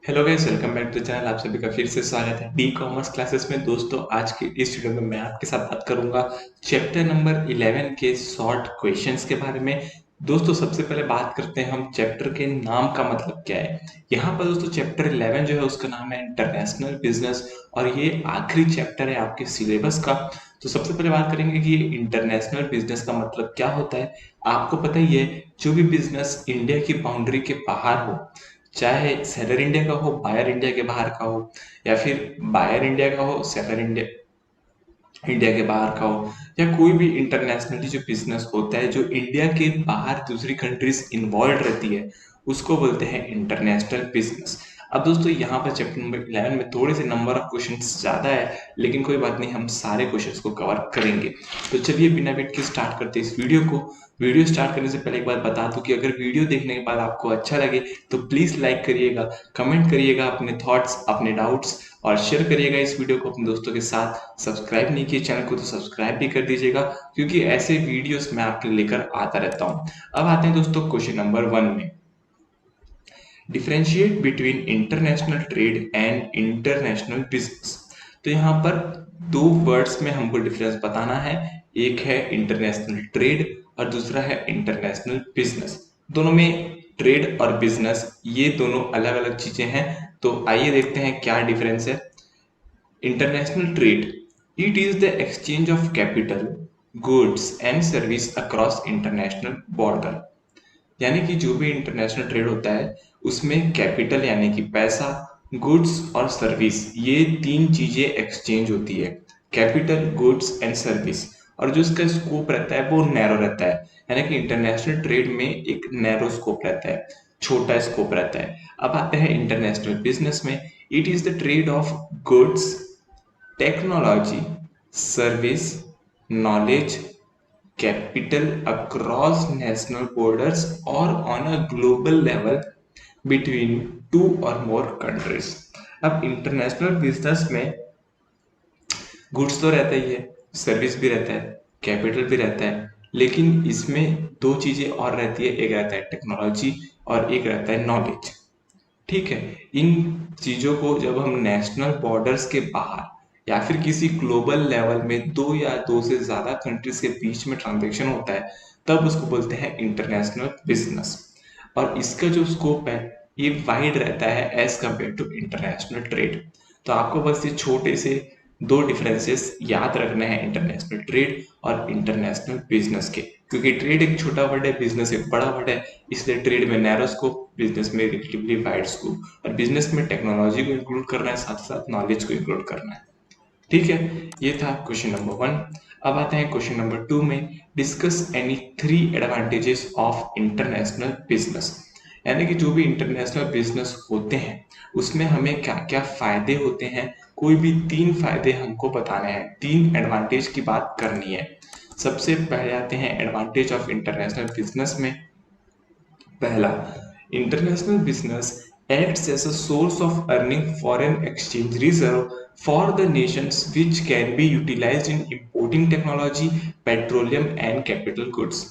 Hello guys, welcome back to channel. आप सभी का फिर से स्वागत है डी कॉमर्स क्लासेस में। दोस्तों, आज के इस वीडियो में मैं आपके साथ बात करूंगा चैप्टर नंबर 11 के शॉर्ट क्वेश्चंस के बारे में। दोस्तों, सबसे पहले बात करते हैं हम चैप्टर के नाम का मतलब क्या है। यहाँ पर दोस्तों चैप्टर 11 जो है उसका नाम है इंटरनेशनल बिजनेस और ये आखिरी चैप्टर है आपके सिलेबस का। तो सबसे पहले बात करेंगे कि ये इंटरनेशनल बिजनेस का मतलब क्या होता है। आपको पता ही है, जो भी बिजनेस इंडिया की बाउंड्री के बाहर हो, चाहे सेलर इंडिया का हो, बायर इंडिया के बाहर का हो, या फिर बायर इंडिया का हो, सेलर इंडिया इंडिया के बाहर का हो, या कोई भी इंटरनेशनली जो बिजनेस होता है जो इंडिया के बाहर दूसरी कंट्रीज इन्वॉल्व रहती है, उसको बोलते हैं इंटरनेशनल बिजनेस। अब दोस्तों यहाँ पर चैप्टर नंबर 11 में थोड़े से नंबर ऑफ क्वेश्चंस ज्यादा है, लेकिन कोई बात नहीं, हम सारे क्वेश्चंस को कवर करेंगे। तो चलिए बिना वेट के स्टार्ट करते हैं इस वीडियो को। वीडियो स्टार्ट करने से पहले एक बात बता दूं कि अगर वीडियो देखने के बाद आपको अच्छा लगे तो प्लीज लाइक करिएगा, कमेंट करिएगा अपने थॉट्स, अपने डाउट्स, और शेयर करिएगा इस वीडियो को अपने दोस्तों के साथ। सब्सक्राइब नहीं किए चैनल को तो सब्सक्राइब भी कर दीजिएगा, क्योंकि ऐसे वीडियोस मैं आपके लिए लेकर आता रहता हूँ। अब आते हैं दोस्तों क्वेश्चन नंबर 1 में। Differentiate between international trade and international business. तो यहाँ पर दो वर्ड्स में हमको डिफरेंस बताना है। एक है इंटरनेशनल ट्रेड और दूसरा है इंटरनेशनल बिजनेस। दोनों में ट्रेड और बिजनेस ये दोनों अलग अलग चीजें हैं। तो आइए देखते हैं क्या डिफरेंस है। International trade, it is the exchange of capital, goods and service across international border। यानी कि जो भी इंटरनेशनल ट्रेड होता है उसमें कैपिटल यानी कि पैसा, गुड्स और सर्विस, ये तीन चीजें एक्सचेंज होती है। Capital, goods and service. और जो इसका स्कोप रहता है वो नैरो रहता है, यानी कि इंटरनेशनल ट्रेड में एक नैरो स्कोप रहता है, छोटा स्कोप रहता है। अब आते हैं इंटरनेशनल बिजनेस में। It is the trade off goods, technology, service, knowledge, capital across national borders or on a global level between two or more countries। अब इंटरनेशनल बिजनेस में गुड्स तो रहता ही है, सर्विस भी रहता है, कैपिटल भी रहता है, लेकिन इसमें दो चीजें और रहती है। एक रहता है टेक्नोलॉजी और एक रहता है नॉलेज। ठीक है, इन चीजों को जब हम नेशनल बॉर्डर्स के बाहर या फिर किसी ग्लोबल लेवल में दो या दो से ज्यादा कंट्रीज के बीच में ट्रांजेक्शन होता है, तब उसको बोलते हैं इंटरनेशनल बिजनेस। और इसका जो स्कोप है ये वाइड रहता है as compare to international trade. तो आपको बस ये छोटे से दो डिफरेंसेस याद रखना है इंटरनेशनल ट्रेड और इंटरनेशनल बिजनेस के, क्योंकि ट्रेड एक छोटा वर्ड है, बिजनेस एक बड़ा वर्ड है। इसलिए ट्रेड में नैरो स्कोप, बिजनेस में रिलेटिवली वाइड स्कोप। और बिजनेस में टेक्नोलॉजी को इंक्लूड करना है, साथ साथ नॉलेज को इंक्लूड करना है। ठीक है, ये था क्वेश्चन नंबर 1। अब आते हैं क्वेश्चन नंबर 2 में। Discuss any 3 advantages of international business. यानी कि जो भी इंटरनेशनल बिजनेस होते हैं उसमें हमें क्या क्या फायदे होते हैं, कोई भी 3 फायदे हमको बताने हैं, 3 एडवांटेज की बात करनी है। सबसे पहले आते हैं एडवांटेज ऑफ इंटरनेशनल बिजनेस में। पहला, international business acts as a source of earning foreign exchange reserve for the nations, which can be utilized in importing technology, petroleum and capital goods।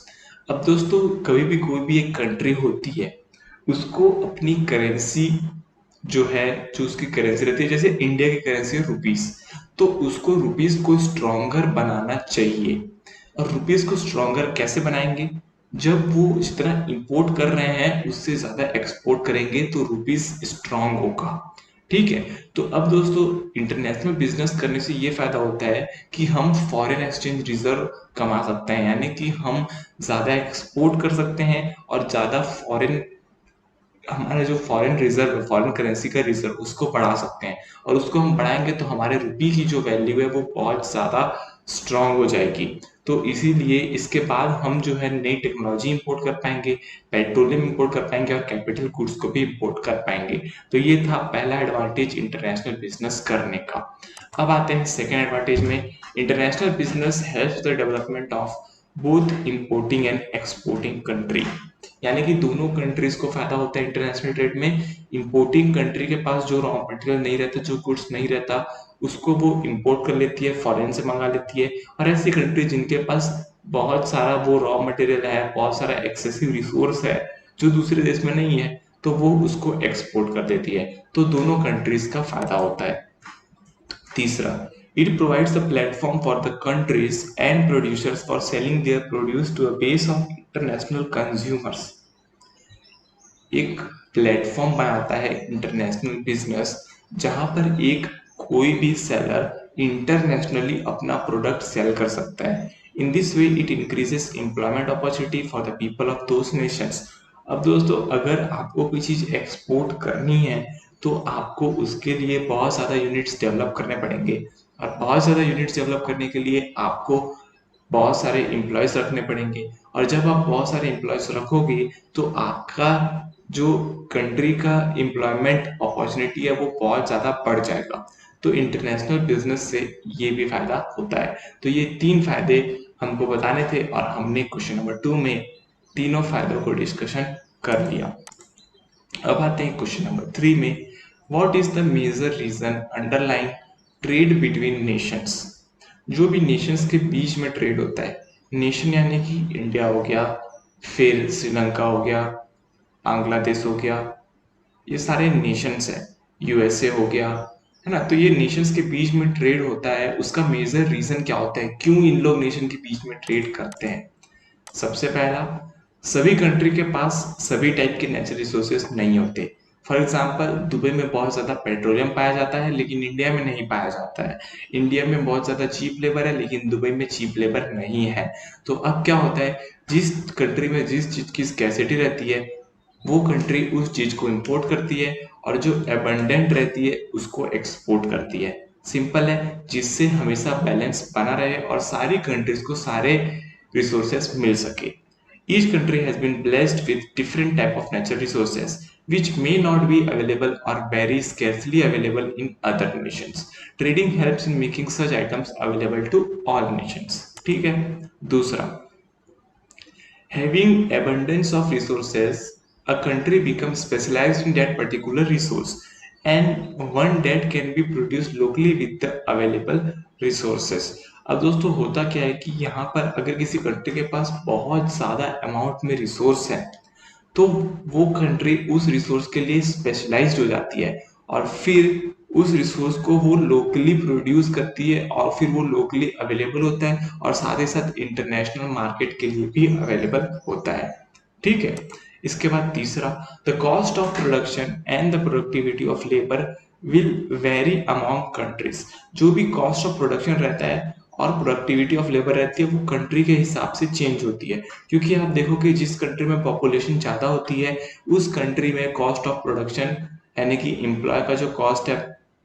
अब दोस्तों, कभी भी कोई भी एक कंट्री होती है उसको अपनी करेंसी जो है, जो उसकी करेंसी रहती है, जैसे इंडिया की करेंसी है रुपीस, तो उसको रुपीस को स्ट्रॉन्गर बनाना चाहिए। और रुपीस को स्ट्रॉन्गर कैसे बनाएंगे? जब वो जितना इंपोर्ट कर रहे हैं उससे ज्यादा एक्सपोर्ट करेंगे तो रुपीस स्ट्रांग होगा। ठीक है, तो अब दोस्तों इंटरनेशनल बिजनेस करने से ये फायदा होता है कि हम फॉरेन एक्सचेंज रिजर्व कमा सकते हैं, यानी कि हम ज्यादा एक्सपोर्ट कर सकते हैं और ज्यादा फॉरेन, हमारा जो फॉरेन रिजर्व है, फॉरेन करेंसी का रिजर्व, उसको बढ़ा सकते हैं। और उसको हम बढ़ाएंगे तो हमारे रुपये की जो वैल्यू है वो बहुत ज्यादा स्ट्रांग हो जाएगी। तो इसीलिए इसके बाद हम जो है नई टेक्नोलॉजी इंपोर्ट कर पाएंगे, पेट्रोलियम इंपोर्ट कर पाएंगे और कैपिटल गुड्स को भी इंपोर्ट कर पाएंगे। तो ये था पहला एडवांटेज इंटरनेशनल बिजनेस करने का। अब आते हैं सेकेंड एडवांटेज में। International business helps the development of both importing and exporting country. यानी कि दोनों कंट्रीज को फायदा होता है इंटरनेशनल ट्रेड में। इंपोर्टिंग कंट्री के पास जो रॉ मटेरियल नहीं रहता, जो गुड्स नहीं रहता, उसको वो इंपोर्ट कर लेती है, फॉरेन से मंगा लेती है। और ऐसी कंट्री जिनके पास बहुत सारा वो रॉ मटेरियल है, बहुत सारा एक्सेसिव रिसोर्स है जो दूसरे देश में नहीं है, तो वो उसको एक्सपोर्ट कर देती है, तो दोनों कंट्रीज का फायदा होता है। तीसरा, it provides a platform for the countries and producers for selling their produce to a base of international consumers। एक प्लेटफॉर्म बनाता है इंटरनेशनल बिजनेस, जहां पर एक कोई भी सेलर इंटरनेशनली अपना प्रोडक्ट सेल कर सकता है। In this way it increases employment opportunity for the people of those Nations. अब दोस्तों, अगर आपको कोई चीज एक्सपोर्ट करनी है तो आपको उसके लिए बहुत ज़्यादा यूनिट्स डेवलप करने पड़ेंगे, और बहुत ज़्यादा यूनिट्स डेवलप करने के लिए आपको बहुत सारे एम्प्लॉयज रखने पड़ेंगे, और जब आप बहुत सारे एम्प्लॉयज रखोगे तो आपका जो कंट्री का एम्प्लॉयमेंट अपॉर्चुनिटी है वो बहुत ज़्यादा बढ़ जाएगा। तो इंटरनेशनल बिजनेस से ये भी फायदा होता है। तो ये 3 फायदे हमको बताने थे, और हमने क्वेश्चन नंबर 2 में तीनों फायदों को डिस्कशन कर लिया। अब आते हैं क्वेश्चन नंबर 3 में, what is the major reason underline trade between nations. जो भी नेशंस के बीच में ट्रेड होता है, नेशन यानी कि इंडिया हो गया, फिर श्रीलंका हो गया, बांग्लादेश हो गया, ये सारे नेशंस है, यूएसए हो गया, है ना। तो ये नेशंस के बीच में ट्रेड होता है, उसका मेजर रीजन क्या होता है, क्यों इन लोग नेशन के बीच में ट्रेड करते हैं। सबसे पहला, सभी कंट्री के पास सभी टाइप के नेचुरल रिसोर्सेज नहीं होते। फॉर एग्जाम्पल, दुबई में बहुत ज़्यादा पेट्रोलियम पाया जाता है लेकिन इंडिया में नहीं पाया जाता है। इंडिया में बहुत ज़्यादा चीप लेबर है लेकिन दुबई में चीप लेबर नहीं है। तो अब क्या होता है, जिस कंट्री में जिस चीज़ की स्कैसिटी रहती है वो कंट्री उस चीज़ को इंपोर्ट करती है, और जो एबंडेंट रहती है उसको एक्सपोर्ट करती है। सिंपल है, जिससे हमेशा बैलेंस बना रहे और सारी कंट्रीज को सारे resources मिल सके। Each country has been blessed with different type of natural resources which may not be available or very scarcely available in other nations. Trading helps in making such items available to all nations। ठीक है। दूसरा, having abundance of resources, a country becomes specialized in that particular resource and one that can be produced locally with the available resources। अब दोस्तों, होता क्या है कि यहाँ पर अगर किसी कंट्री के पास बहुत ज़्यादा अमाउंट में रिसोर्स है तो वो कंट्री उस रिसोर्स के लिए स्पेशलाइज्ड हो जाती है, और फिर उस रिसोर्स को वो लोकली प्रोड्यूस करती है, और फिर वो लोकली अवेलेबल होता है और साथ ही साथ इंटरनेशनल मार्केट के लिए भी अवेलेबल होता है। ठीक है। इसके बाद तीसरा, the cost of production and the productivity of labour will very among countries. जो भी कॉस्ट ऑफ प्रोडक्शन रहता है और प्रोडक्टिविटी ऑफ लेबर रहती है वो कंट्री के हिसाब से चेंज होती है, क्योंकि आप देखो कि जिस कंट्री में पॉपुलेशन ज़्यादा होती है उस कंट्री में कॉस्ट ऑफ प्रोडक्शन यानी कि एम्प्लॉय का जो कॉस्ट है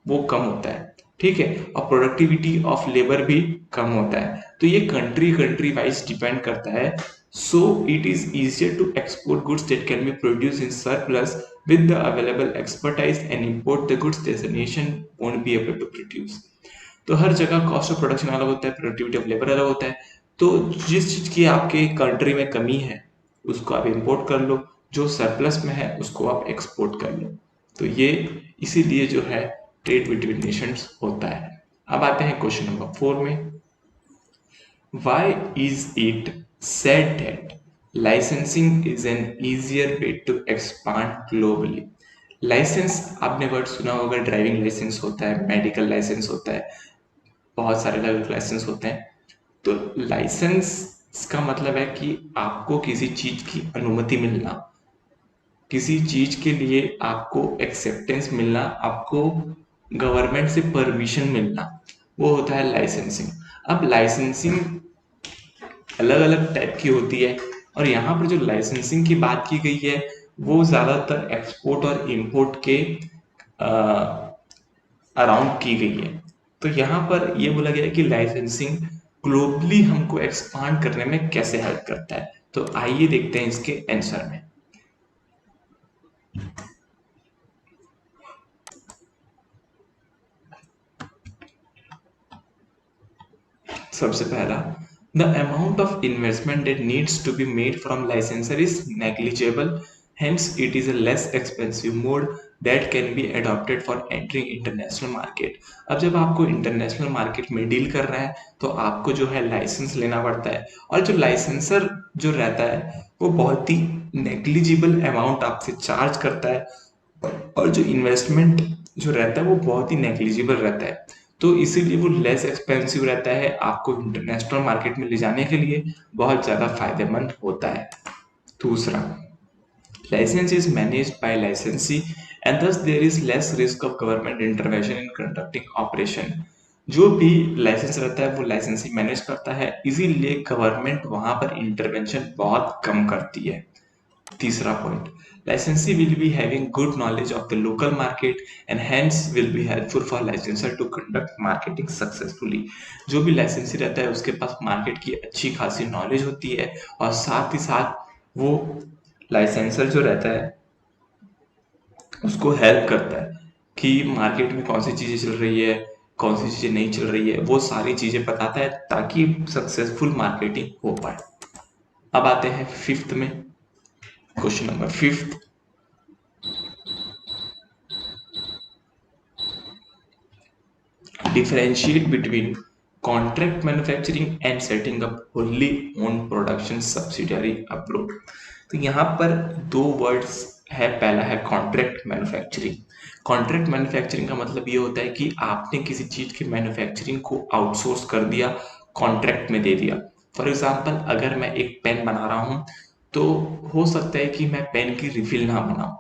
वो कम होता है। ठीक है। और प्रोडक्टिविटी ऑफ लेबर भी कम होता है। तो ये कंट्री कंट्री वाइज डिपेंड करता है। So it is easier to export goods that can be produced in surplus with the available expertise and import the goods that the nation won't be able to produce। तो हर जगह cost of production अलग होता है, productivity of labour अलग होता है। तो जिस चीज की आपके कंट्री में कमी है उसको आप इंपोर्ट कर लो, जो सरप्लस में है उसको आप एक्सपोर्ट कर लो। तो ये इसीलिए जो है ट्रेड बिटवीन नेशंस होता है। अब आते हैं क्वेश्चन नंबर 4 में, Why is it said that licensing is an easier way to expand globally? License, आपने वर्ड सुना होगा, ड्राइविंग लाइसेंस होता है, मेडिकल लाइसेंस होता है, बहुत सारे अलग लाइसेंस होते हैं। तो लाइसेंस का मतलब है कि आपको किसी चीज की अनुमति मिलना, किसी चीज के लिए आपको एक्सेप्टेंस मिलना, आपको गवर्नमेंट से परमिशन मिलना, वो होता है लाइसेंसिंग। अब लाइसेंसिंग अलग अलग टाइप की होती है, और यहाँ पर जो लाइसेंसिंग की बात की गई है वो ज़्यादातर एक्सपोर्ट और इंपोर्ट के अराउंड की गई है। तो यहाँ पर ये बोला गया है कि लाइसेंसिंग ग्लोबली हमको एक्सपांड करने में कैसे हेल्प करता है। तो आइए देखते हैं इसके आंसर में। सबसे पहला, the amount of investment that needs to be made from licensor is negligible, hence it is a less expensive mode that can be adopted for entering international market। अब जब आपको इंटरनेशनल मार्केट में deal कर रहा है तो आपको जो है लाइसेंस लेना पड़ता है, और जो लाइसेंसर जो रहता है वो बहुत ही नेग्लिजिबल अमाउंट आपसे चार्ज करता है और जो इन्वेस्टमेंट जो रहता है वो बहुत ही नेग्लिजिबल रहता है, तो इसीलिए वो लेस एक्सपेंसिव रहता है, आपको इंटरनेशनल मार्केट में ले जाने के लिए बहुत ज़्यादा फायदेमंद होता है। दूसरा, license is managed by licensee and thus there is less risk of government intervention in conducting operation। जो भी लाइसेंस रहता है वो लाइसेंसी मैनेज करता है, इसीलिए गवर्नमेंट वहां पर इंटरवेंशन बहुत कम करती है। तीसरा point, licensee will be having good knowledge of the local market and hence will be helpful for licensor to conduct marketing successfully। जो भी लाइसेंसी रहता है उसके पास मार्केट की अच्छी खासी नॉलेज होती है और साथ ही साथ वो लाइसेंसर जो रहता है उसको हेल्प करता है कि मार्केट में कौन सी चीज़ें चल रही है, कौन सी चीज़ें नहीं चल रही है, वो सारी चीज़ें बताता है ताकि सक्सेसफुल मार्केटिंग हो पाए। अब आते हैं फिफ्थ में, question number fifth, differentiate between contract manufacturing and setting up wholly owned production subsidiary abroad। तो यहाँ पर दो वर्ड्स है, पहला है कॉन्ट्रैक्ट मैन्युफैक्चरिंग। कॉन्ट्रैक्ट मैन्युफैक्चरिंग का मतलब ये होता है कि आपने किसी चीज की मैन्युफैक्चरिंग को आउटसोर्स कर दिया, कॉन्ट्रैक्ट में दे दिया। फॉर एग्जाम्पल, अगर मैं एक पेन बना रहा हूँ तो हो सकता है कि मैं पेन की रिफिल ना बनाऊं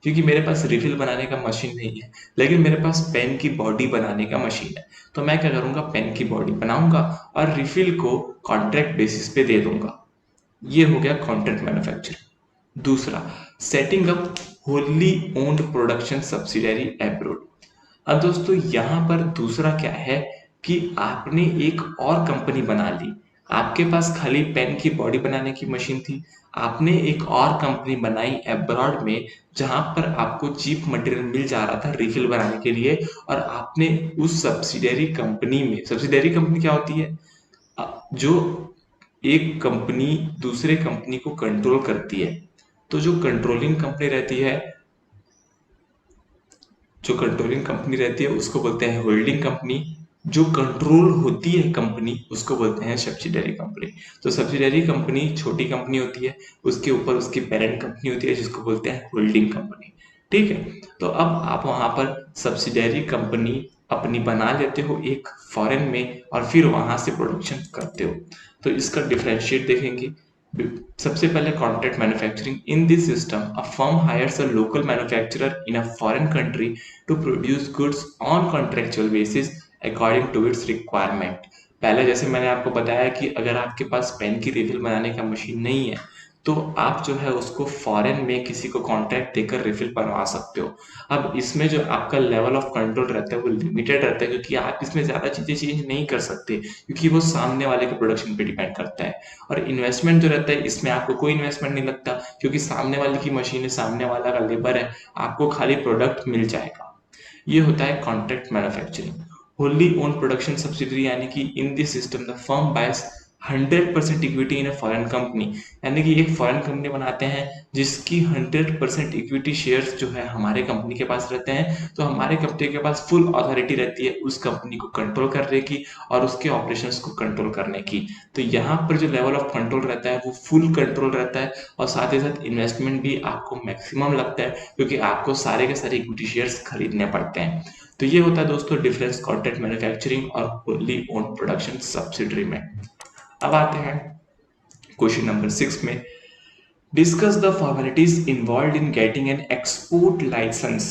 क्योंकि मेरे पास रिफिल बनाने का मशीन नहीं है, लेकिन मेरे पास पेन की बॉडी बनाने का मशीन है। तो मैं क्या करूंगा, पेन की बॉडी बनाऊंगा और रिफिल को कॉन्ट्रैक्ट बेसिस पे दे दूंगा। ये हो गया कॉन्ट्रैक्ट मैन्युफैक्चरिंग। दूसरा, setting up wholly owned production subsidiary abroad. अब दोस्तों यहाँ पर दूसरा क्या है कि आपने एक और कंपनी बना ली, आपके पास खाली पेन की बॉडी बनाने की मशीन थी, आपने एक और कंपनी बनाई एब्रॉड में जहां पर आपको चीप मटेरियल मिल जा रहा था रिफिल बनाने के लिए, और आपने उस सब्सिडरी कंपनी में, सब्सिडरी कंपनी क्या होती है, जो एक कंपनी दूसरे कंपनी को कंट्रोल करती है। तो जो कंट्रोलिंग कंपनी रहती है, जो कंट्रोलिंग कंपनी रहती है उसको बोलते हैं होल्डिंग कंपनी, जो कंट्रोल होती है कंपनी उसको बोलते हैं सब्सिडरी कंपनी। तो सब्सिडरी कंपनी छोटी कंपनी होती है, उसके ऊपर उसकी पेरेंट कंपनी होती है जिसको बोलते हैं होल्डिंग कंपनी। ठीक है, तो अब आप वहां पर सब्सिडरी कंपनी अपनी बना लेते हो एक फॉरेन में और फिर वहां से प्रोडक्शन करते हो। तो इसका डिफरेंशिएट देखेंगे। सबसे पहले contract manufacturing, in this system a firm hires a local manufacturer in a foreign country to produce goods on contractual basis according to its requirement. पहले जैसे मैंने आपको बताया कि अगर आपके पास पेन की रिफिल बनाने का मशीन नहीं है तो आप जो है उसको फॉरेन में किसी को कॉन्ट्रैक्ट देकर रिफिल बनवा सकते हो। अब इसमें जो आपका लेवल ऑफ कंट्रोल रहता है वो लिमिटेड रहता है, क्योंकि आप इसमें ज़्यादा चीज़ें चेंज नहीं कर सकते क्योंकि वो सामने वाले के प्रोडक्शन पे डिपेंड करता है। और इन्वेस्टमेंट जो रहता है इसमें आपको कोई इन्वेस्टमेंट नहीं लगता क्योंकि सामने वाले की मशीन है, सामने वाला का लेबर है, आपको खाली प्रोडक्ट मिल जाएगा। ये होता है contract manufacturing. Wholly own production subsidiary यानी कि in this system the firm buys 100% equity in a foreign company, यानी कि एक फॉरेन कंपनी बनाते हैं जिसकी 100% इक्विटी शेयर्स जो है हमारे कंपनी के पास रहते हैं। तो हमारे कंपनी के पास फुल अथॉरिटी रहती है उस कंपनी को कंट्रोल करने की और उसके ऑपरेशंस को कंट्रोल करने की। तो यहाँ पर जो लेवल ऑफ कंट्रोल रहता है वो फुल कंट्रोल रहता है और साथ ही साथ इन्वेस्टमेंट भी आपको मैक्सिमम लगता है क्योंकि आपको सारे के सारे इक्विटी शेयर्स खरीदने पड़ते हैं। तो ये होता है दोस्तों डिफरेंस कॉन्ट्रैक्ट मैन्युफैक्चरिंग और होली ओन प्रोडक्शन सब्सिडरी में। अब आते हैं क्वेश्चन नंबर 6 में, discuss the formalities involve in getting an export license.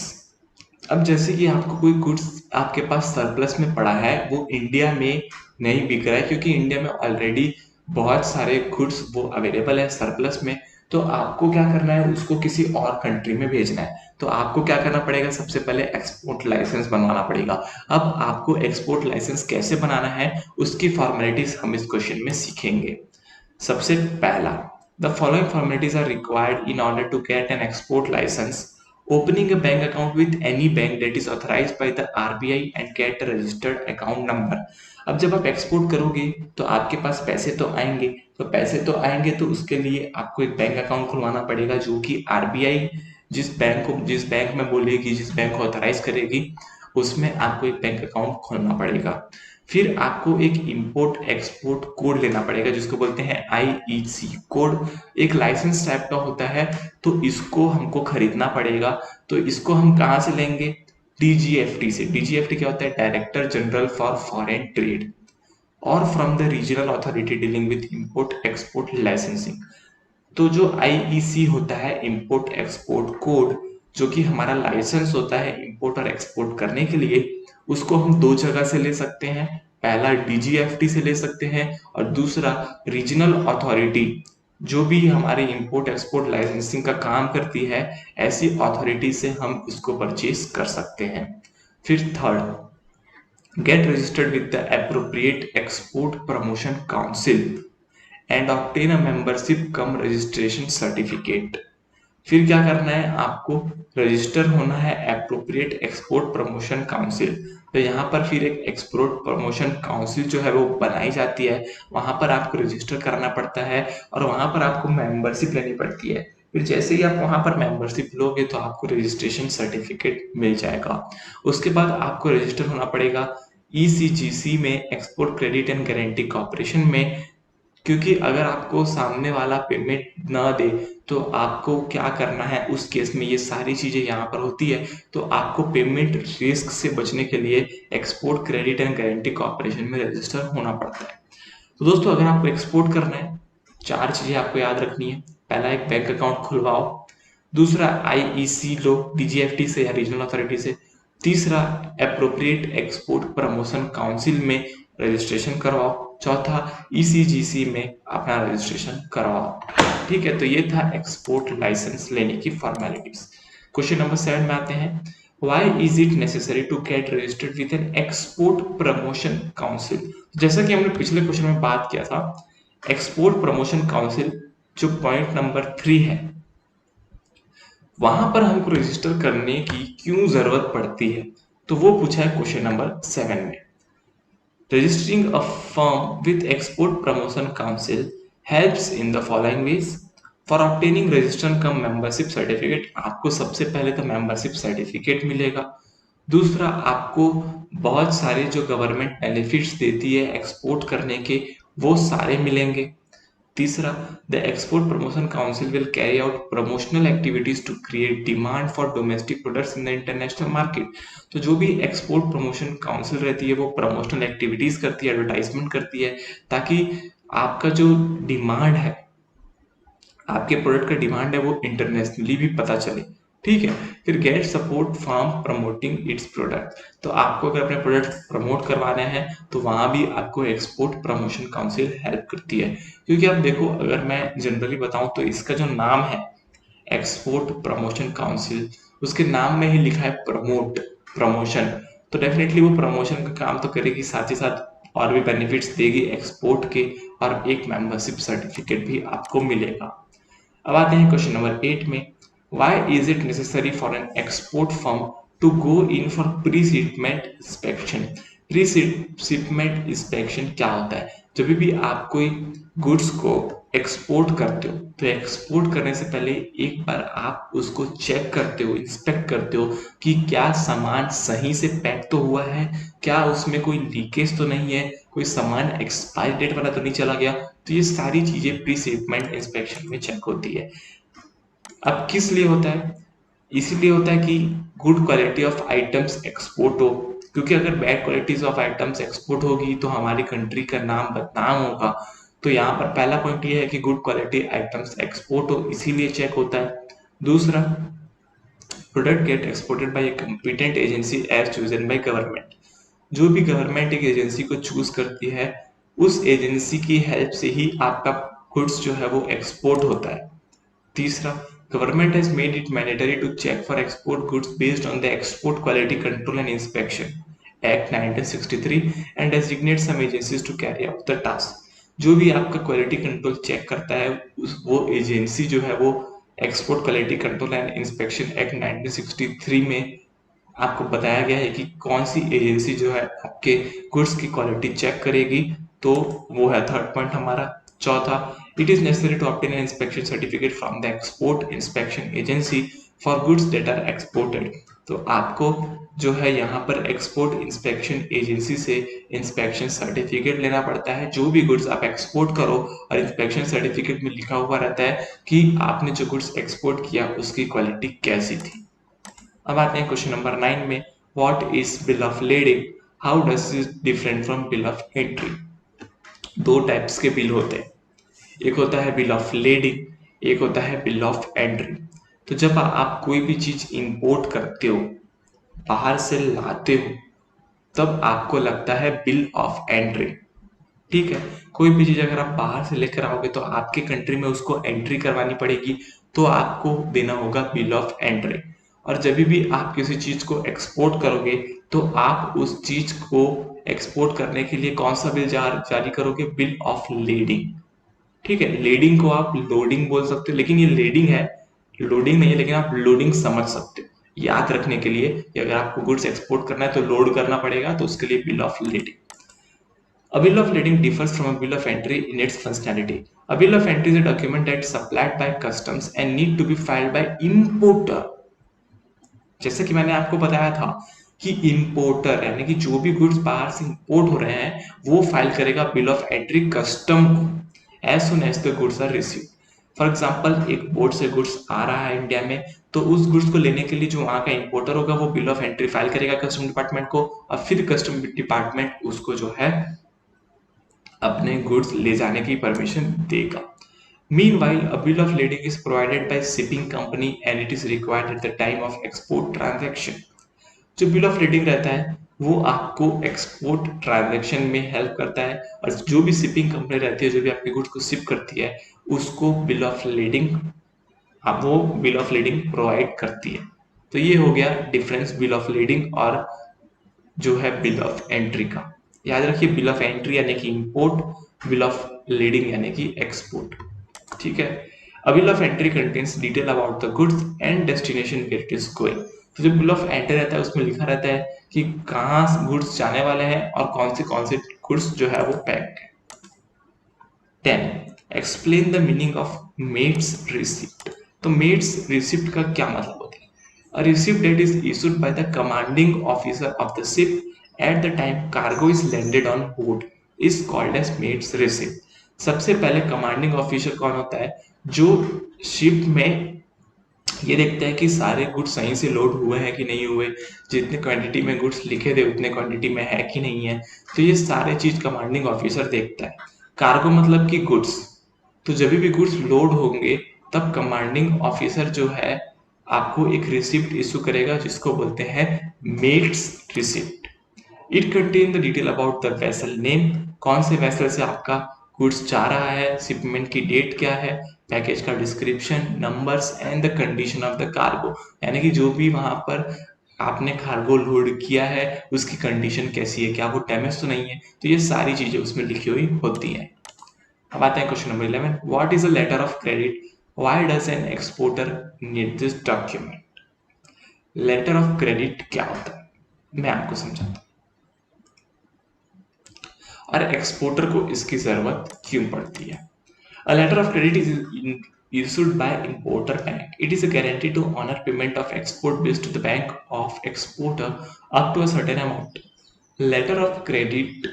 अब जैसे कि आपको कोई गुड्स आपके पास सरप्लस में पड़ा है, वो इंडिया में नहीं बिक रहा है क्योंकि इंडिया में ऑलरेडी बहुत सारे गुड्स वो अवेलेबल है सरप्लस में, तो आपको क्या करना है, उसको किसी और कंट्री में भेजना है। तो आपको क्या करना पड़ेगा, सबसे पहले एक्सपोर्ट लाइसेंस बनवाना पड़ेगा। अब आपको एक्सपोर्ट लाइसेंस कैसे बनाना है उसकी फॉर्मेलिटीज हम इस क्वेश्चन में सीखेंगे। सबसे पहला, the following formalities are required in order to get an export license. Opening a bank account with any bank that is authorized by the RBI and get a registered account number। अब जब आप export करोगे तो आपके पास पैसे तो आएंगे, तो पैसे तो आएंगे तो उसके लिए आपको एक बैंक अकाउंट खुलवाना पड़ेगा जो कि आरबीआई जिस बैंक में बोलेगी, जिस बैंक को ऑथराइज करेगी उसमें आपको एक बैंक अकाउंट खोलना पड़ेगा। फिर आपको एक इंपोर्ट एक्सपोर्ट कोड लेना पड़ेगा जिसको बोलते हैं आईईसी कोड। एक लाइसेंस टाइप का होता है, तो इसको हमको खरीदना पड़ेगा। तो इसको हम कहाँ से लेंगे? डीजीएफटी से। डीजीएफटी क्या होता है? Director general for foreign trade, और from the regional authority dealing with import export licensing. तो जो आईईसी होता है, इंपोर्ट एक्सपोर्ट कोड, जो कि हमारा लाइसेंस होता है इंपोर्ट और एक्सपोर्ट करने के लिए, उसको हम दो जगह से ले सकते हैं। पहला डीजीएफटी से ले सकते हैं, और दूसरा रीजनल अथॉरिटी, जो भी हमारे इंपोर्ट एक्सपोर्ट लाइसेंसिंग का काम करती है, ऐसी अथॉरिटी से हम इसको परचेज कर सकते हैं। फिर third, get registered with the appropriate export promotion council and obtain a membership come registration certificate. फिर क्या करना है? आपको रजिस्टर होना है एप्रोप्रिएट एक्सपोर्ट प्रमोशन काउंसिल। तो यहाँ पर फिर एक एक्सपोर्ट प्रमोशन काउंसिल जो है वो बनाई जाती है, वहां पर आपको रजिस्टर करना पड़ता है, और वहां पर आपको मेंबरशिप लेनी पड़ती है। फिर जैसे ही आप वहां पर मेंबरशिप लोगे तो आपको रजिस्ट्रेशन सर्टिफिकेट मिल जाएगा। उसके बाद आपको रजिस्टर होना पड़ेगा ईसीजीसी में, export credit and guarantee corporation में, क्योंकि अगर आपको सामने वाला पेमेंट ना दे तो आपको क्या करना है उस केस में, ये सारी चीजें यहाँ पर होती है। तो आपको पेमेंट रिस्क से बचने के लिए export credit and guarantee corporation में रजिस्टर होना पड़ता है। तो दोस्तों, अगर आपको एक्सपोर्ट करना है, चार चीजें आपको याद रखनी है। पहला, एक बैंक अकाउंट खुलवाओ। दूसरा, आईईसी लो डीजीएफटी से या रीजनल अथॉरिटी से। तीसरा, एप्रोप्रिएट एक्सपोर्ट प्रमोशन काउंसिल में रजिस्ट्रेशन करवाओ। चौथा, ईसीजीसी में अपना रजिस्ट्रेशन करवाओ। ठीक है, तो ये था एक्सपोर्ट लाइसेंस लेने की फॉर्मेलिटीज। क्वेश्चन नंबर 7 में आते हैं। Why is it necessary to get registered with an export promotion council? जैसा कि हमने पिछले क्वेश्चन में बात किया था, एक्सपोर्ट प्रमोशन काउंसिल जो पॉइंट नंबर 3 है, वहां पर हमको रजिस्टर करने की क्यों जरूरत पड़ती है, तो वो पूछा है क्वेश्चन नंबर 7 में। Registering a firm with Export Promotion Council helps in the following ways. For obtaining registration come membership certificate, आपको सबसे पहले तो membership certificate मिलेगा। दूसरा, आपको बहुत सारे जो गवर्नमेंट बेनिफिट्स देती है एक्सपोर्ट करने के, वो सारे मिलेंगे। तीसरा, the export promotion council will carry out promotional activities to create demand for domestic products in the international market. तो जो भी एक्सपोर्ट प्रमोशन काउंसिल रहती है वो प्रमोशनल एक्टिविटीज करती है, एडवर्टाइजमेंट करती है, ताकि आपका जो डिमांड है, आपके प्रोडक्ट का डिमांड है, वो इंटरनेशनली भी पता चले। ठीक है। फिर get support from promoting it's product. तो आपको अगर अपने प्रोडक्ट प्रमोट करवाने हैं तो वहां भी आपको एक्सपोर्ट प्रमोशन काउंसिल हेल्प करती है। क्योंकि आप देखो, अगर मैं जनरली बताऊं तो इसका जो नाम है एक्सपोर्ट प्रमोशन काउंसिल, उसके नाम में ही लिखा है प्रमोट, प्रमोशन। तो डेफिनेटली वो प्रमोशन का काम तो करेगी, साथ ही साथ और भी बेनिफिट्स देगी एक्सपोर्ट के, और एक मेंबरशिप सर्टिफिकेट भी आपको मिलेगा। अब आते हैं क्वेश्चन नंबर 8 में। Why is it necessary for an export firm to go in for pre shipment inspection? Pre shipment inspection क्या होता है? जब भी आप कोई गुड्स को एक्सपोर्ट करते हो तो एक्सपोर्ट करने से पहले एक बार आप उसको चेक करते हो, इंस्पेक्ट करते हो कि क्या सामान सही से पैक तो हुआ है, क्या उसमें कोई लीकेज तो नहीं है, कोई सामान एक्सपायर डेट वाला तो नहीं चला गया। तो ये सारी चीजें प्री शिपमेंट इंस्पेक्शन में चेक होती है। अब किस लिए होता है? इसीलिए होता है कि good quality of items export हो, क्योंकि अगर bad qualities of items export होगी तो हमारी कंट्री का नाम बदनाम होगा। तो यहाँ पर पहला पॉइंट ये है कि गुड क्वालिटी आइटम्स एक्सपोर्ट हो, इसीलिए चेक होता है। दूसरा, product get exported by a competent agency as chosen by government. जो भी गवर्नमेंट एक एजेंसी को चूज करती है, उस एजेंसी की हेल्प से ही आपका गुड्स जो है वो एक्सपोर्ट होता है। तीसरा, government has made it mandatory to check for export goods based on the Export Quality Control and Inspection Act 1963 and designate some agencies to carry out the task. जो भी आपका क्वालिटी कंट्रोल चेक करता है, वो agency जो है वो export quality control and inspection act 1963 में आपको बताया गया है कि कौन सी एजेंसी जो है आपके गुड्स की क्वालिटी चेक करेगी। तो वो है थर्ड पॉइंट हमारा। चौथा, it is necessary to obtain inspection certificate from the export inspection agency for goods that are exported. तो आपको जो है यहाँ पर एक्सपोर्ट इंस्पेक्शन एजेंसी से इंस्पेक्शन सर्टिफिकेट लेना पड़ता है। जो भी गुड्स आप एक्सपोर्ट करो और इंस्पेक्शन सर्टिफिकेट में लिखा हुआ रहता है कि आपने जो गुड्स एक्सपोर्ट किया उसकी क्वालिटी कैसी थी। अब आते हैं क्वेश्चन नंबर 9 में, what is bill of lading, how does it different from bill of entry. दो टाइप्स के बिल होते हैं, एक होता है बिल ऑफ लेडिंग, एक होता है बिल ऑफ एंट्री। तो जब आप कोई भी चीज इंपोर्ट करते हो, बाहर से लाते हो, तब आपको लगता है बिल ऑफ एंट्री। ठीक है, कोई भी चीज अगर आप बाहर से लेकर आओगे तो आपके कंट्री में उसको एंट्री करवानी पड़ेगी, तो आपको देना होगा बिल ऑफ एंट्री। और जब भी आप किसी चीज को एक्सपोर्ट करोगे तो आप उस चीज को एक्सपोर्ट करने के लिए कौन सा बिल जारी करोगे, बिल ऑफ लेडिंग। ठीक है, लेडिंग को आप लोडिंग बोल सकते हो, लेकिन ये लेडिंग है, लोडिंग नहीं है, लेकिन आप लोडिंग समझ सकते हो। याद रखने के लिए कि अगर आपको गुड्स एक्सपोर्ट करना है तो लोड करना पड़ेगा, तो उसके लिए bill of lading. A bill of lading differs from a bill of entry in its functionality. A bill of entry is a document that is supplied by customs and need to be filed by importer. जैसे कि मैंने आपको बताया था कि importer यानी कि जो भी गुड्स बाहर से इंपोर्ट हो रहे हैं वो फाइल करेगा बिल ऑफ एंट्री कस्टम को as soon as the goods are receive. For example, एक पोर्ट से गुड्स आ रहा है इंडिया में, तो उस गुड्स को लेने के लिए जो वहां का इंपोर्टर होगा वो बिल ऑफ एंट्री फाइल करेगा कस्टम डिपार्टमेंट को, और फिर कस्टम डिपार्टमेंट उसको जो है अपने गुड्स ले जाने की परमिशन देगा। Meanwhile, a bill of lading is provided by shipping company and it is required at the time of export transaction. जो बिल ऑफ lading रहता है वो आपको एक्सपोर्ट ट्रांजैक्शन में हेल्प करता है, और जो भी शिपिंग कंपनी रहती है जो भी आपके गुड्स को शिप करती है उसको बिल ऑफ lading वो बिल ऑफ lading प्रोवाइड करती है। तो ये हो गया डिफरेंस बिल ऑफ lading और जो है बिल ऑफ एंट्री का। याद रखिए, बिल ऑफ एंट्री यानी कि इंपोर्ट, बिल ऑफ लीडिंग यानी कि एक्सपोर्ट। ठीक है, a bill of entry contains detail about the goods and destination where it is going. तो जो बिल ऑफ एंट्री रहता है उसमें लिखा रहता है कि कहाँ गुड्स जाने वाले हैं और कौन से गुड्स जो है वो पैक है। 10. Explain the meaning of mate's receipt. तो मेड्स रिसिप्ट का क्या मतलब होता है? A receipt that is issued by the commanding officer of the ship at the time cargo is landed on board is called as maid's receipt. सबसे पहले commanding officer कौन होता है? जो शिप में ये देखता है कि सारे गुड्स सही से लोड हुए हैं कि नहीं हुए, जितने क्वांटिटी में गुड्स लिखे थे उतने क्वांटिटी में है कि नहीं है। तो ये सारे चीज कमांडिंग ऑफिसर देखता है। कार्गो मतलब कि गुड्स, तो जब भी गुड्स लोड होंगे तब कमांडिंग ऑफिसर जो है आपको एक रिसिप्ट इशू करेगा जिसको बोलते हैं mate's receipt. It contain the detail about the vessel name, कौन से वेसल से आपका गुड्स जा रहा है, शिपमेंट की डेट क्या है, पैकेज का description, numbers and the condition of the cargo, यानी कि जो भी वहां पर आपने कार्गो लोड किया है उसकी कंडीशन कैसी है, क्या वो डैमेज तो नहीं है। तो ये सारी चीजें उसमें लिखी हुई होती हैं। अब आते हैं question number 11, what is a letter of credit, why does an exporter need this document. Letter of credit क्या होता है मैं आपको समझाता हूँ, और एक्सपोर्टर को इसकी जरूरत क्यों पड़ती है। A letter of credit is issued by importer bank. It is a guarantee to honor payment of export bills to the bank of exporter up to a certain amount. Letter of credit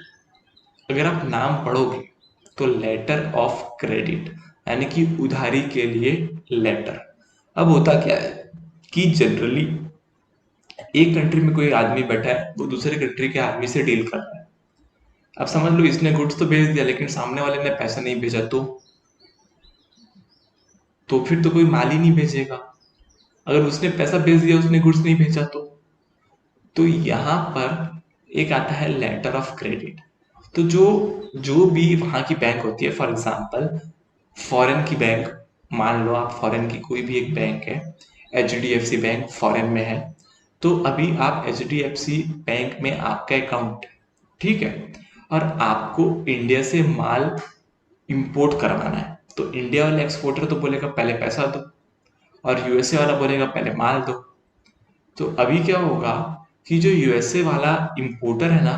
अगर आप नाम पढ़ोगे तो letter of credit यानी कि उधारी के लिए लेटर। अब होता क्या है कि जनरली एक कंट्री में कोई आदमी बैठा है, वो दूसरे कंट्री के आदमी से डील कर रहा है। अब समझ लो इसने गुड्स तो भेज दिया लेकिन सामने वाले ने पैसा नहीं भेजा, तो फिर तो कोई माल ही नहीं भेजेगा। अगर उसने पैसा भेज दिया उसने गुड्स नहीं भेजा तो यहाँ पर एक आता है लेटर ऑफ क्रेडिट। तो जो जो भी वहां की बैंक होती है, फॉर एग्जांपल फॉरेन की बैंक, मान लो आप फॉरेन की कोई भी एक बैंक है, HDFC बैंक फॉरेन में है, तो अभी आप HDFC बैंक में आपका अकाउंट, ठीक है, और आपको इंडिया से माल इंपोर्ट करवाना है, तो इंडिया वाला एक्सपोर्टर तो बोलेगा पहले पैसा दो, और USA वाला बोलेगा पहले माल दो। तो अभी क्या होगा कि जो USA वाला इंपोर्टर है ना,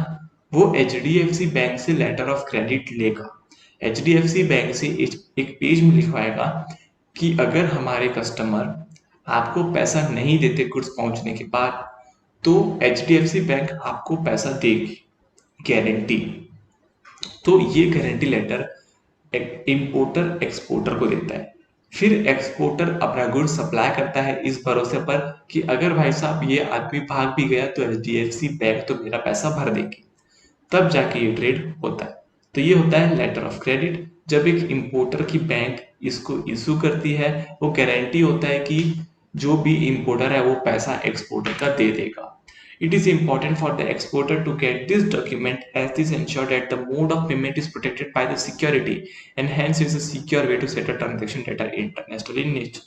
वो HDFC बैंक से लेटर ऑफ क्रेडिट लेगा। HDFC बैंक से एक पेज में लिखवाएगा कि अगर हमारे कस्टमर आपको पैसा नहीं देते गुड्स पहुंचने के बाद, तो HDFC बैंक आपको पैसा देगी, गारंटी। तो ये गारंटी लेटर इंपोर्टर एक्सपोर्टर को देता है। फिर एक्सपोर्टर अपना गुड्स सप्लाई करता है इस भरोसे पर कि अगर भाई साहब ये आदमी भाग भी गया तो HDFC बैंक तो मेरा पैसा भर देगी, तब जाके ये ट्रेड होता है। तो ये होता है लेटर ऑफ क्रेडिट। जब एक इंपोर्टर की बैंक इसको इशू करती है, वो गारंटी होता है कि जो भी इंपोर्टर है वो पैसा एक्सपोर्टर का दे देगा। It is important for the exporter to get this document as this ensure that the mode of payment is protected by the security and hence is a secure way to settle transaction that are international in nature.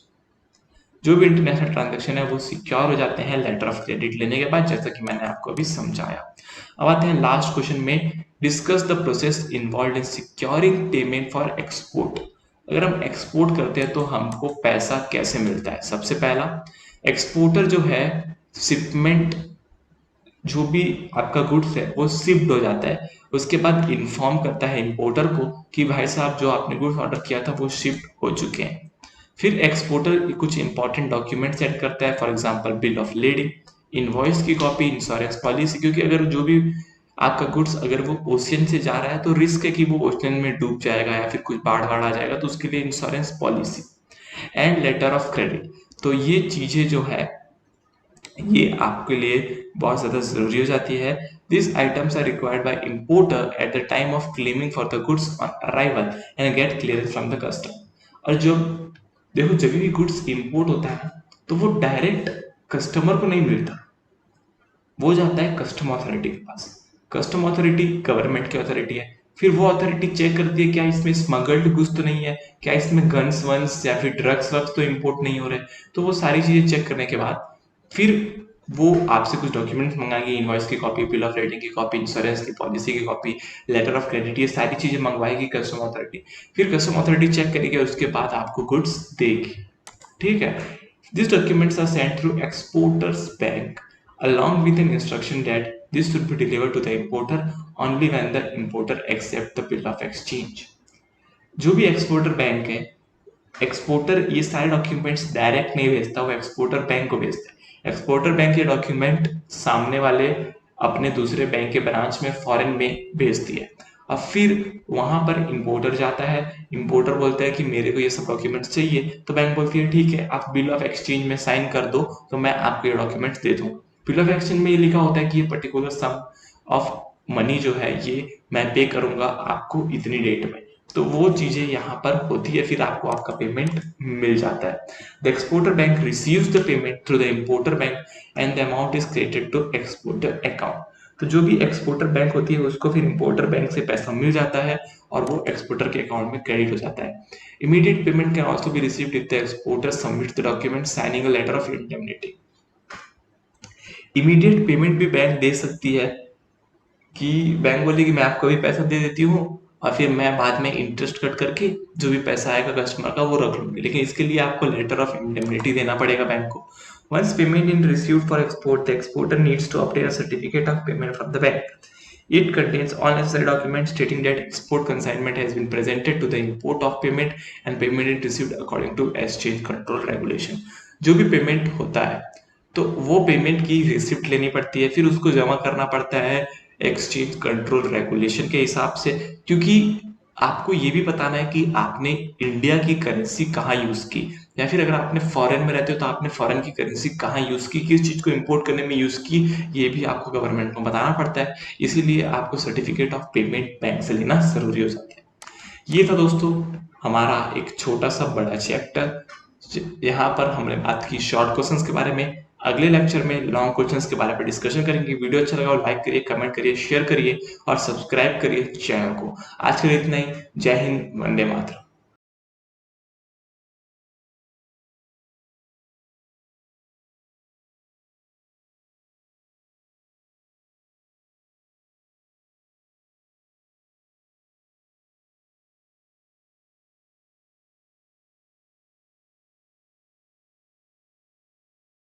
जो भी international transaction है वो secure हो जाते हैं letter of credit लेने के बाद, जैसा कि मैंने आपको अभी समझाया। अब आते हैं लास्ट क्वेश्चन में, discuss the process involve in securing payment for export. अगर हम एक्सपोर्ट करते हैं तो हमको पैसा कैसे मिलता है। सबसे पहला, एक्सपोर्टर जो है शिपमेंट, जो भी आपका गुड्स है वो शिफ्ट हो जाता है, उसके बाद इन्फॉर्म करता है इंपोर्टर को कि भाई साहब जो आपने गुड्स ऑर्डर किया था वो शिफ्ट हो चुके हैं। फिर एक्सपोर्टर कुछ इंपॉर्टेंट डॉक्यूमेंट सेंड करता है, for example bill of lading, invoice की कॉपी, इंश्योरेंस पॉलिसी, क्योंकि अगर जो भी आपका गुड्स अगर वो ओशियन से जा रहा है तो रिस्क है कि वो ओशियन में डूब जाएगा या फिर कुछ बाढ़ आ जाएगा, तो उसके लिए insurance policy and later of credit. तो ये चीजें जो है ये आपके लिए बहुत ज़्यादा ज़रूरी हो जाती है। This items are required by importer at the time of claiming for the goods on arrival and get clearance from the customer. और जब देखो जब भी गुड्स इंपोर्ट होता है तो वो डायरेक्ट कस्टमर को नहीं मिलता, वो जाता है कस्टम अथॉरिटी के पास। कस्टम अथॉरिटी गवर्नमेंट की अथॉरिटी है, फिर वो अथॉरिटी चेक करती है क्या इसमें स्मगल्ड गुड्स तो नहीं है, क्या इसमें गन्स वन्स या फिर ड्रग्स वग्स तो इंपोर्ट नहीं हो रहे। तो वो सारी चीजें चेक करने के बाद फिर वो आपसे कुछ डॉक्यूमेंट्स मंगाएगी, इनवॉइस की कॉपी, बिल ऑफ रेटिंग की कॉपी, इंश्योरेंस की पॉलिसी की कॉपी, लेटर ऑफ क्रेडिट, ये सारी चीजें मंगवाएगी कस्टम अथॉरिटी। फिर कस्टम अथॉरिटी चेक करेगी और उसके बाद आपको गुड्स देगी। ठीक है, this documents are sent through exporters bank along with an instruction that this should be delivered to the importer only when the importer accept the bill of exchange। जो भी एक्सपोर्टर बैंक है, exporter ये सारे documents direct नहीं भेजता, वो exporter bank को भेजता है। एक्सपोर्टर बैंक ये डॉक्यूमेंट सामने वाले अपने दूसरे बैंक के ब्रांच में फॉरेन में भेजती है। अब फिर वहां पर इंपोर्टर जाता है, इंपोर्टर बोलता है कि मेरे को ये सब डॉक्यूमेंट्स चाहिए, तो बैंक बोलती है ठीक है आप बिल ऑफ एक्सचेंज में साइन कर दो तो मैं आपको ये डॉक्यूमेंट्स दे दूंगा। बिल ऑफ एक्सचेंज में ये लिखा होता है कि ये पर्टिकुलर सम ऑफ मनी जो है ये मैं पे करूंगा आपको इतनी डेट में, तो वो चीजें यहाँ पर होती है, फिर आपको आपका पेमेंट मिल जाता है। The exporter bank receives the payment through the importer bank and the amount is credited to exporter account. तो जो भी एक्सपोर्टर बैंक होती है उसको फिर इंपोर्टर बैंक से पैसा मिल जाता है और वो एक्सपोर्टर के अकाउंट में क्रेडिट हो जाता है। Immediate payment can also be received if the exporter submits the document signing a letter of indemnity. Immediate payment भी बैंक दे सकती है कि बैंक बोले कि मैं आपको भी पैसा दे देती हूँ और फिर मैं बाद में इंटरेस्ट कट करके जो भी पैसा आएगा कस्टमर का वो रख लूंगी, लेकिन इसके लिए आपको लेटर ऑफ इंडेमनिटी देना पड़ेगा बैंक को। Once payment in received for export, the exporter needs to obtain a certificate of payment from the bank. It contains all necessary documents stating that export consignment has been presented to the import of payment and payment is received according to exchange control regulation। जो भी payment होता है तो वो payment की receipt लेनी पड़ती है, फिर उसको जमा करना पड़ता है एक्सचेंज कंट्रोल रेगुलेशन के हिसाब से, क्योंकि आपको ये भी बताना है कि आपने इंडिया की करेंसी कहाँ यूज की, या फिर अगर आपने फॉरेन में रहते हो तो आपने फॉरेन की करेंसी कहाँ यूज की, किस चीज को इंपोर्ट करने में यूज की, ये भी आपको गवर्नमेंट को बताना पड़ता है। इसीलिए आपको सर्टिफिकेट ऑफ पेमेंट बैंक से लेना जरूरी हो जाता है। ये था दोस्तों हमारा एक छोटा सा बड़ा चैप्टर। यहाँ पर हमने बात की शॉर्ट क्वेश्चंस के बारे में। अगले लेक्चर में लॉन्ग क्वेश्चंस के बारे में डिस्कशन करेंगे। वीडियो अच्छा लगा लाइक करिए, कमेंट करिए, शेयर करिए और सब्सक्राइब करिए चैनल को। आज के लिए इतना ही। जय हिंद, वंदे मातरम।